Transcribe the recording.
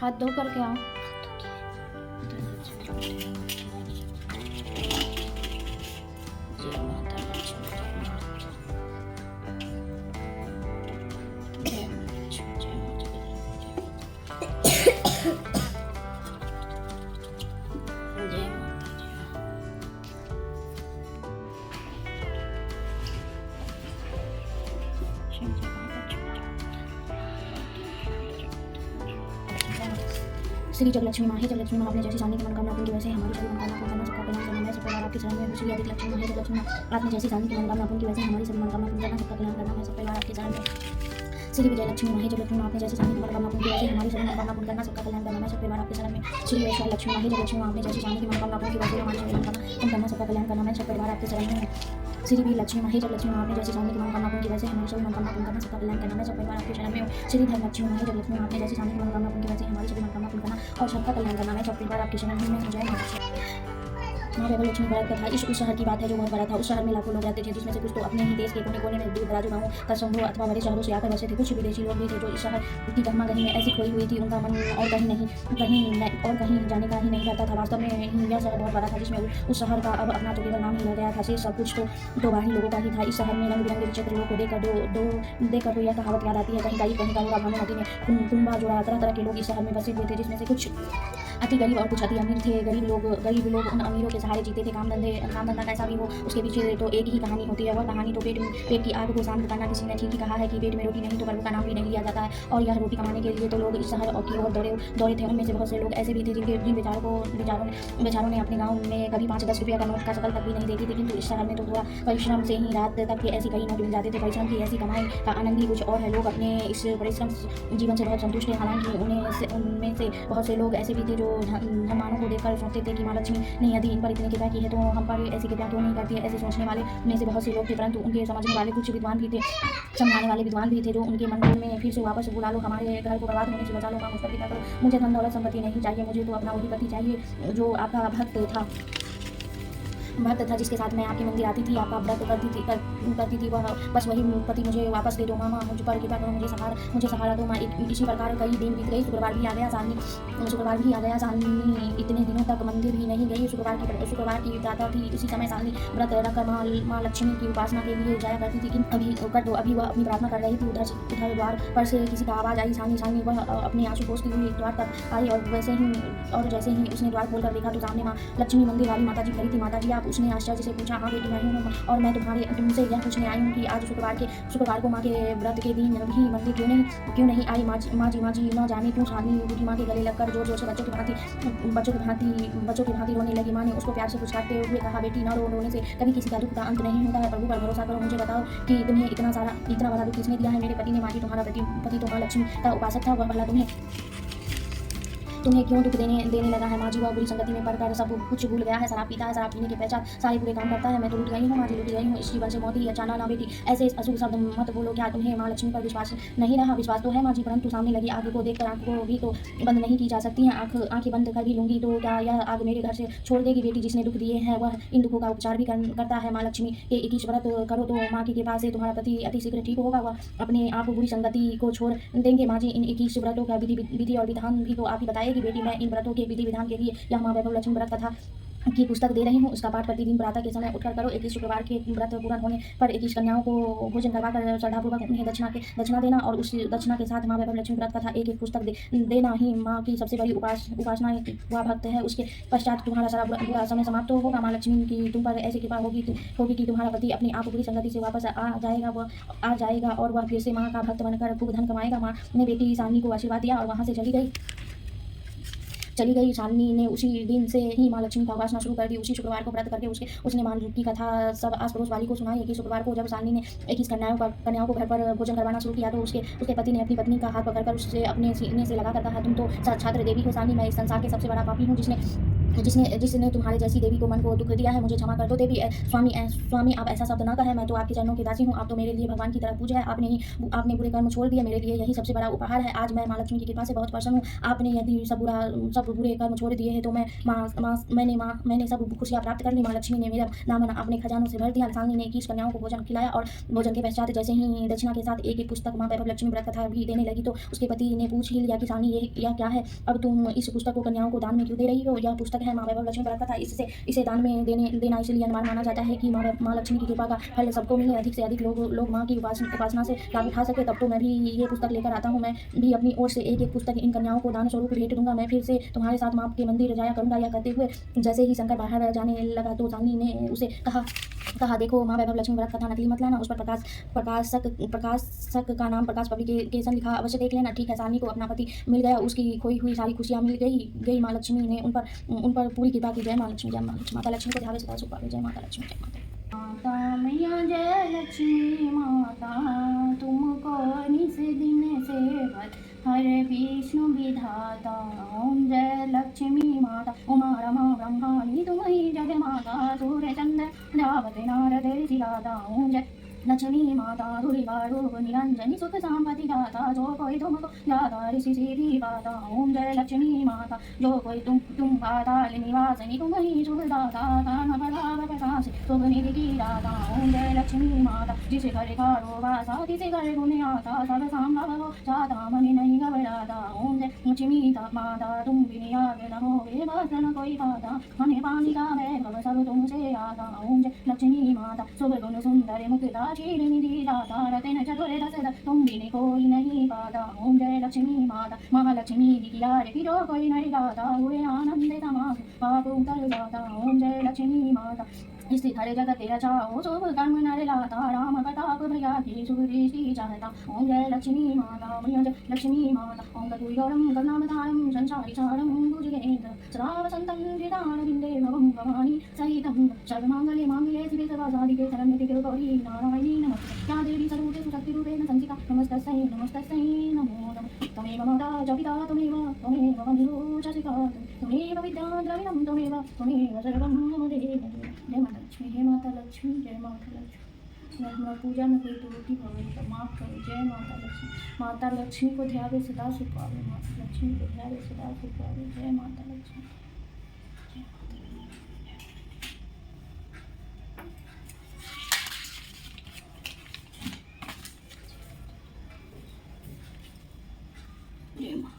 हाथ धो करके आओ। श्री जग लक्ष्मी माँ, हे जग लक्ष्मी माँ, आपने जैसी चांदी की मनोकामना पूर्ण की वैसे हमारी सभी मनोकामना पूर्ण करना, सबका कल्याण करना। मैं सब परिवार आपके चरण में। श्री अधिक लक्ष्मी माँ, हे जग लक्ष्मी माँ, आपने जैसी चांदी की मनोकामना पूर्ण की वैसे हमारी सभी मनोकामना पूर्ण करना, सबका कल्याण करना। मैं सब परिवार आपके चरण में। श्री विजय लक्ष्मी माँ, हे जग लक्ष्मी माँ, आपने जैसी चांदी की मनोकामना पूर्ण की वैसे हमारी सभी मनोकामना पूर्ण करना, सबका कल्याण करना। मैं सब परिवार आपके चरण में। श्री वैश्वर लक्ष्मी माँ, हे जग लक्ष्मी माँ, आपने जैसी चांदी की मनोकामना पूर्ण की वैसे हमारी सभी मनोकामना पूर्ण करना, सबका कल्याण करना। मैं सब परिवार आपके चरण में। श्री वीर लक्ष्मी माँ, हे जग लक्ष्मी माँ, आपने जैसी चांदी की मनोकामना पूर्ण की वैसे हमारी सभी मनोकामना पूर्ण करना, सबका कल्याण करना। मैं सब परिवार आपके चरण में हूँ। श्री धन लक्ष्मी माँ, हे जग लक्ष्मी माँ, आपने जैसी चांदी की मनोकामना पूर्ण की वैसे हमारी सभी मनोकामना पूर्ण करना और सबका कल्याण करना। मैं सब परिवार आपके चरण में। जय माता। माँ वैभव लक्ष्मी भारत कथा। इस उस शहर की बात है जो बहुत बड़ा था। उस शहर में लाखों लोग रहते थे, जिसमें से कुछ तो अपने ही देश के कोने कोने में दूर दराजों गाँवों कसबों अथवा बड़े शहरों से आकर बसे थे। कुछ विदेशी लोग भी थे जो इस शहर की गहमा गही में ऐसी खोई हुई थी, उनका मन और कहीं जाने का ही नहीं करता था। वास्तव में ही यह शहर बहुत बड़ा था, जिसमें उस शहर का अब अपना तो केवल नाम ही रह गया था। शेष सब कुछ तो बाहरी लोगों का ही था। इस शहर में रंग बिरंगे विचित्र लोग को देखकर तो यह कहावत याद आती है, कहीं का भानुमती में कुंभा जोड़ा। तरह तरह के लोग इस शहर में बसे हुए थे, जिसमें से कुछ अति गरीब और कुछ अति अमीर थे। गरीब लोग उन अमीरों के सहारे जीते थे। काम धंधा कैसा भी हो, उसके पीछे तो एक ही कहानी होती है। वह कहानी तो पेट की आग को शांत करना। किसी ने ठीक ही कहा है कि पेट में रोटी नहीं तो प्रभु का नाम भी नहीं लिया जाता है। और यह रोटी कमाने के लिए तो लोग इस शहर की ओर दौड़े थे। उनमें से बहुत से लोग ऐसे भी थे जिन बेचारों ने अपने गाँव में कभी 5-10 रुपया का नोट का शकल तक भी नहीं देखी थी। किंतु इस शहर में तो थोड़ा परिश्रम से ही रात तक के ऐसी कई नोट मिल जाते थे। परिश्रम की ऐसी कमाई का आनंद ही कुछ और है। लोग अपने इस परिश्रम जीवन से बहुत संतुष्ट थे। हालांकि उनमें से बहुत से लोग ऐसे भी थे जो धनवानों को देखकर सोचते थे कि माँ लक्ष्मी ने यदि इन पर इतनी कृपा की है तो हम पर ऐसी कृपा क्यों नहीं करती है। ऐसे सोचने वाले में से बहुत से लोग थे, परंतु उनके समझने वाले कुछ विद्वान भी थे, समझाने वाले विद्वान भी थे, जो उनके मन में फिर से वापस बुला लो, हमारे घर को बर्बाद होने से बचा लो, काम उस पर पिता करो। मुझे धन दौलत संपत्ति नहीं चाहिए, मुझे तो अपना वही पति चाहिए जो आपका भक्त था, जिसके साथ मैं आपके मंदिर आती थी, आपका व्रत करती थी। वह बस वही पति मुझे वापस दे दो। मामा मुझ पर कृपा करो, मुझे सहारा दो। इसी प्रकार कई दिन बीत गए। शुक्रवार भी आ गया। शालिनी इतने दिनों तक मंदिर भी नहीं गई। शुक्रवार की प्रातः थी। उसी समय शालिनी व्रत रखकर माँ लक्ष्मी की उपासना के लिए जाया करती थी। अभी वह अपनी प्रार्थना कर रही थी। उधर द्वार पर से किसी का आवाज़ आई, शालिनी। वह अपने आंसू पोंछती हुई द्वार पर आई और जैसे ही उसने द्वार खोलकर देखा तो सामने माँ लक्ष्मी मंदिर वाली माता जी खड़ी थी। माता जी आप? उसने आश्चर्य से पूछा। हाँ बेटी, मैं हूँ और मैं तुमसे यह पूछने आई हूँ कि आज शुक्रवार को माँ के व्रत के दिन भी मंदिर क्यों नहीं आई। माँ जी न जाने क्यों शालिनी बूढ़ी माँ के गले लगकर जोर से बच्चों की भांति रोने लगी। माँ ने उसको प्यार से पुचकारते हुए कहा, बेटी न रो, रोने से कभी किसी का दुख का अंत नहीं होता है। प्रभु पर भरोसा करो। मुझे बताओ कि तुम्हें इतना बड़ा दुख किसने दिया है। मेरे पति ने। माँ जी, तुम्हारा पति तो माँ लक्ष्मी का उपासक था। वह भला तुम्हें क्यों दुख देने लगा है। माँ जी, वह बुरी संगति में पड़कर सब कुछ भूल गया है। शराब पीता है, शराब पीने के पश्चात सारे बुरे काम करता है। मैं तो लुट गई हूँ। माँ जी, लुट गई हूँ। इस जीवन से मौत ही अचानक। ना बेटी, ऐसे अशुभ शब्द मत बोलो। क्या तुम्हें माँ लक्ष्मी पर विश्वास नहीं रहा? विश्वास तो है माँ जी, परंतु सामने लगी आग को देखकर आँख को भी तो बंद नहीं की जा सकती हैं। आँखें बंद कर भी लूंगी तो क्या यह आग मेरे घर से छोड़ देगी? बेटी, जिसने दुख दिए हैं वह इन दुखों का उपचार भी करता है। माँ लक्ष्मी के 21 व्रत करो तो माँ की कृपा से तुम्हारा पति अति शीघ्र ठीक होगा। वह अपने आप बुरी संगति को छोड़ देंगे। माँ जी, इन 21 व्रतों का विधि और विधान भी तो आप ही बताइएगी। बेटी, मैं इन व्रतों के विधि विधान के लिए यह माँ वैभव लक्ष्मी व्रत कथा की पुस्तक दे रही हूँ। उसका पाठ प्रतिदिन प्रातः के समय उठकर करो। 21 शुक्रवार के व्रत पूर्ण होने पर 21 कन्याओं को भोजन करवाकर श्रद्धापूर्वक उन्हें दक्षिणा देना और उस दक्षिणा के साथ माँ वैभव लक्ष्मी व्रत कथा एक पुस्तक देना ही माँ की सबसे बड़ी उपासना हुआ भक्त है। उसके पश्चात तुम्हारा सारा बुरा समय समाप्त होगा। माँ लक्ष्मी की तुम पर ऐसी कृपा होगी कि तुम्हारा पति अपने आप बुरी संगति से वापस आ जाएगा और वह फिर से माँ का भक्त बनकर खूब धन कमाएगा। माँ ने बेटी शालिनी को आशीर्वाद दिया और वहाँ से चली गई। शालिनी ने उसी दिन से ही माँ लक्ष्मी का उपासना शुरू कर दी। उसी शुक्रवार को व्रत करके उसने माँ की कथा सब आस पड़ोस वाली को सुनाई। कि शुक्रवार को जब शालिनी ने 21 कन्याओं को घर पर भोजन करवाना शुरू किया तो उसके पति ने अपनी पत्नी का हाथ पकड़कर उससे अपने सीने से लगा कर कहा, तुम तो साक्षात देवी हो शालिनी। मैं इस संसार के सबसे बड़ा पापी हूँ जिसने जिसने जिसने तुम्हारे जैसी देवी को मन को दुख दिया है, मुझे क्षमा कर दो देवी। स्वामी स्वामी आप ऐसा शब्द ना कहें, मैं तो आपके चरणों की दासी हूँ। आप तो मेरे लिए भगवान की तरह पूज्य है। आपने बुरे कर्म छोड़ दिए, मेरे लिए यही सबसे बड़ा उपहार है। आज मैं माँ लक्ष्मी की कृपा से बहुत प्रसन्न हूँ। आपने यदि सब बुरे कर्म छोड़ दिए हैं तो मैंने सब खुशियाँ प्राप्त कर ली। माँ लक्ष्मी ने मेरा नाम अपने खजानों से भर दिया। सालनी ने 21 कन्याओं को भोजन खिलाया और भोजन के पश्चात जैसे ही दक्षिणा के साथ एक पुस्तक माँ वैभव लक्ष्मी व्रत कथा भी देने लगी तो उसके पति ने पूछ ही लिया कि सालनी यह क्या है? अब तुम इस पुस्तक को कन्याओं को दान में क्यों दे रही हो? यह पुस्तक है माँ वैभव लक्ष्मी व्रत कथा। इसे दान में देना इसलिए अनिवार्य माना जाता है कि माँ लक्ष्मी की कृपा का फल सबको मिले, अधिक से अधिक लोग माँ की उपासना से लाभ उठा सके। तब तो मैं भी ये पुस्तक लेकर आता हूँ। मैं भी अपनी ओर से एक पुस्तक इन कन्याओं को दान स्वरूप भेंट दूंगा। मैं फिर से तुम्हारे साथ माँ के मंदिर जाया करूंगा। यह कहते हुए जैसे ही शंकर बाहर जाने लगा तो सालनी ने उसे कहा देखो माँ वैभव लक्ष्मी व्रत कथा नकली मत लाना, उस पर प्रकाशक का नाम प्रकाश पब्लिकेशन लिखा, अवश्य देख लेना। ठीक है। सालनी को अपना पति मिल गया, उसकी खोई हुई सारी खुशियाँ मिल गई। माँ लक्ष्मी ने उन पर पूरी कृपा की। जय माँ लक्ष्मी, जय माँ लक्ष्मी। माता लक्ष्मी को ध्यावे सदा सुख पावे। जय माता लक्ष्मी, जय माता। माता मैया जय लक्ष्मी माता, तुमको निस दिन सेवत हर विष्णु विधाता। ओम जय लक्ष्मी माता, उमा रमा ब्रह्माणी तुम्ही जग माता, सूर्य चंद्र प्रजापति नारद ऋषि दाता। ओम जय लक्ष्मी माता, दुर्गा रूप निरंजनी सुख संपत्ति दाता, जो कोई तुमको ज्ञाता ऋषि सिद्धि पाता। ओम जय लक्ष्मी माता, जो कोई तुम पाताल निवासिनी तुम्ही शुभ दाता, कान प्रभाव प्रकाश शुभ निधि की दाता। ओम जय लक्ष्मी माता, जिसे घर कारो वासा तिसे घर गुण आता, सब संभव हो जाता मन नहीं घबराता। ओम जय लक्ष्मी माता, तुम बिन याद न होवे बस न कोई पाता, हमें पानी का वैभव सब तुमसे आता। ओम जय लक्ष्मी माता, शुभ गुण सुंदर मुक्ता शील निधि दाता, रतन चतुर दशरथ तुम बिन कोई नहीं पाता। ओम जय लक्ष्मी माता, महालक्ष्मी की आरती जो कोई नहीं गाता, हुए आनंद तमाम पाप उतर जाता। ओम जय लक्ष्मी माता, स्थित हर जगत रचाओ, शुभ कर्म नर लाता, राम प्रताप भैया की शुभ दृष्टि चाहता। ओम जय लक्ष्मी माता, मैया जय लक्ष्मी माता। ओम कपूरगौरम करुणावतारम संसारी सारम भुजगेन्द्र सदा वसंतं हृदयारविन्दे भवं भवानी सहितं सर्वमांगल्ये मांगल्ये शिवे सर्वासाधिके शरण्ये गौरी नारायणी नमस्ते। या देवी सर्वभूतेषु शक्तिरूपेण संस्थिता, नमस्तस्यै नमस्तस्यै नमो नमः। त्वमेव माता च पिता त्वमेव बन्धुः च शिखा त्वमेव विद्या द्रविणं त्वमेव सर्वं मम देव। जय माता लक्ष्मी, जय माता लक्ष्मी, जय माता लक्ष्मी। हमारा पूजा में कोई त्रुटि भवे तो माफ करो। जय माता लक्ष्मी। माता लक्ष्मी को ध्यावे सदा सुख पावे। माता लक्ष्मी को ध्यावे सदा सुख पावे। जय माता लक्ष्मी। जय माता।